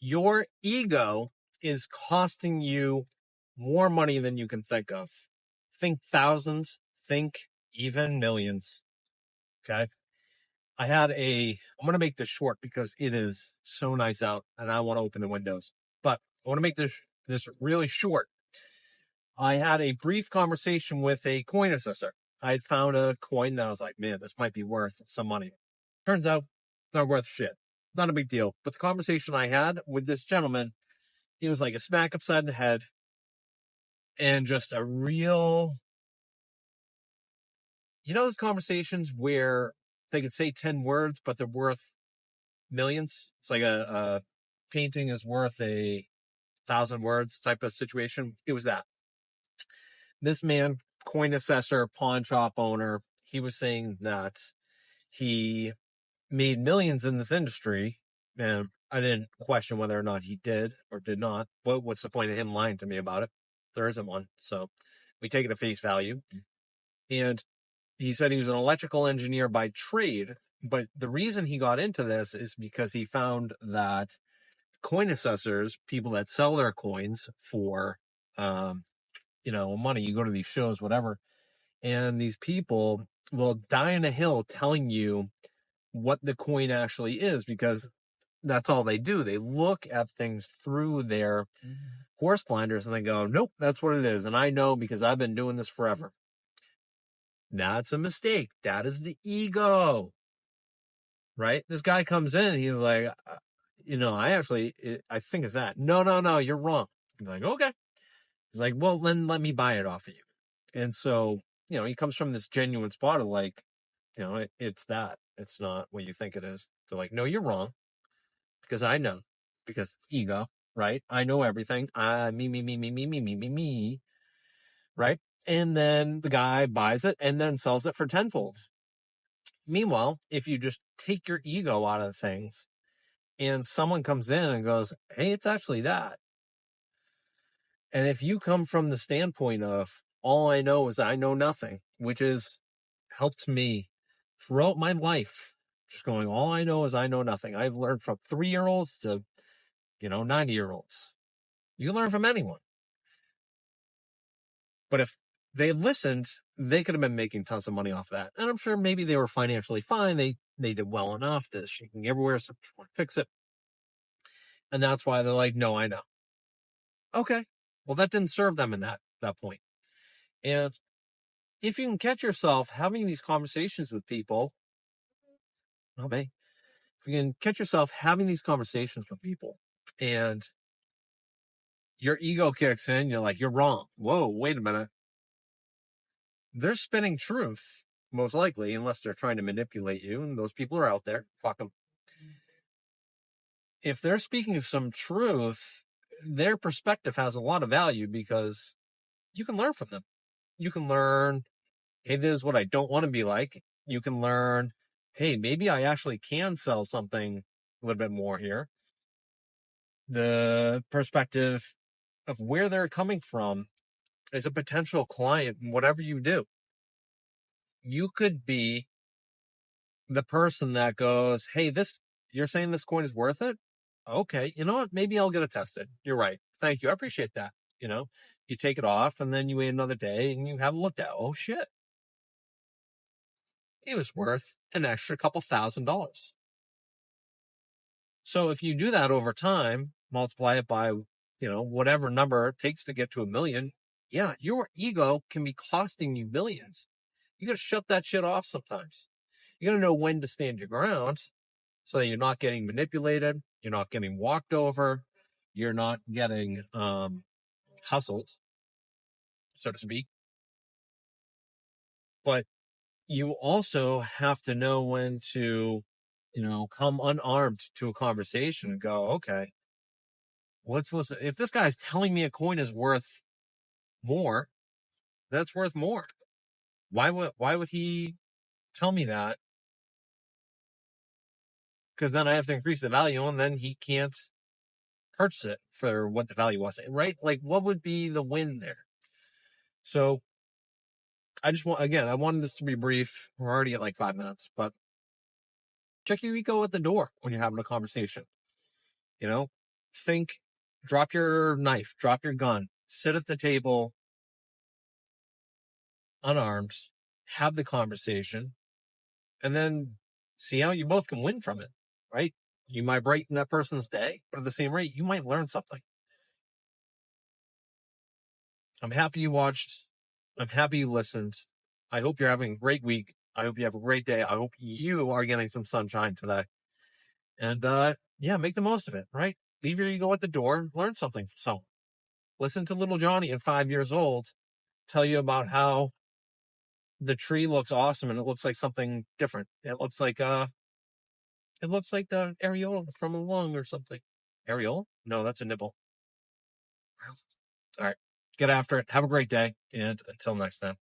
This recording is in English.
Your ego is costing you more money than you can think of. Think thousands, think even millions. Okay. I'm going to make this short because it is so nice out and I want to open the windows, but I want to make this really short. I had a brief conversation with a coin assessor. I had found a coin that I was like, man, this might be worth some money. Turns out, not worth shit. Not a big deal. But the conversation I had with this gentleman, he was like a smack upside the head and just a real, those conversations where they could say 10 words, but they're worth millions. It's like a painting is worth 1,000 words type of situation. It was that. This man, coin assessor, pawn shop owner, he was saying that he made millions in this industry, and I didn't question whether or not he did or did not. What's the point of him lying to me about it? There isn't one. So we take it at face value. And he said he was an electrical engineer by trade, but the reason he got into this is because he found that coin assessors, people that sell their coins for, money, you go to these shows, whatever, and these people will die on a hill telling you what the coin actually is, because that's all they do. They look at things through their horse blinders and they go, nope, that's what it is. And I know because I've been doing this forever. That's a mistake. That is the ego, right? This guy comes in and he's like, I think it's that. No, you're wrong. He's like, okay. He's like, well, then let me buy it off of you. And so, he comes from this genuine spot of like, it's that. It's not what you think it is. They're like, no, you're wrong. Because I know. Because ego, right? I know everything. Me. Right? And then the guy buys it and then sells it for tenfold. Meanwhile, if you just take your ego out of things and someone comes in and goes, hey, it's actually that. And if you come from the standpoint of all I know is I know nothing, which has helped me throughout my life, just going, all I know is I know nothing. I've learned from 3-year-olds to, 90-year-olds. You learn from anyone. But if they listened, they could have been making tons of money off that. And I'm sure maybe they were financially fine. They did well enough. They're shaking everywhere, so fix it. And that's why they're like, no, I know. Okay. Well, that didn't serve them in that point. And if you can catch yourself having these conversations with people, if you can catch yourself having these conversations with people and your ego kicks in, you're like, you're wrong. Whoa, wait a minute. They're spinning truth, most likely, unless they're trying to manipulate you. And those people are out there. Fuck them. If they're speaking some truth, their perspective has a lot of value because you can learn from them. You can learn, hey, this is what I don't want to be like. You can learn, hey, maybe I actually can sell something a little bit more here. The perspective of where they're coming from as a potential client, whatever you do. You could be the person that goes, hey, you're saying this coin is worth it? Okay, you know what? Maybe I'll get it tested. You're right. Thank you. I appreciate that. You take it off and then you wait another day and you have it looked at. Oh, shit. It was worth an extra couple $1,000. So if you do that over time, multiply it by, whatever number it takes to get to $1 million, yeah, your ego can be costing you millions. You got to shut that shit off sometimes. You got to know when to stand your ground so that you're not getting manipulated. You're not getting walked over. You're not getting hustled, so to speak. But you also have to know when to, come unarmed to a conversation and go, okay, let's listen. If this guy's telling me a coin is worth more, that's worth more. Why would he tell me that? Because then I have to increase the value and then he can't purchase it for what the value was, right? Like, what would be the win there? So I wanted this to be brief. We're already at like 5 minutes, but check your ego at the door when you're having a conversation. think, drop your knife, drop your gun, sit at the table unarmed, have the conversation, and then see how you both can win from it, right? You might brighten that person's day, but at the same rate, you might learn something. I'm happy you watched. I'm happy you listened. I hope you're having a great week. I hope you have a great day. I hope you are getting some sunshine today. And yeah, make the most of it, right? Leave your ego at the door, learn something from someone. Listen to little Johnny at 5 years old tell you about how the tree looks awesome and it looks like something different. It looks like the areola from a lung or something. Areola? No, that's a nibble. All right. Get after it. Have a great day. And until next time.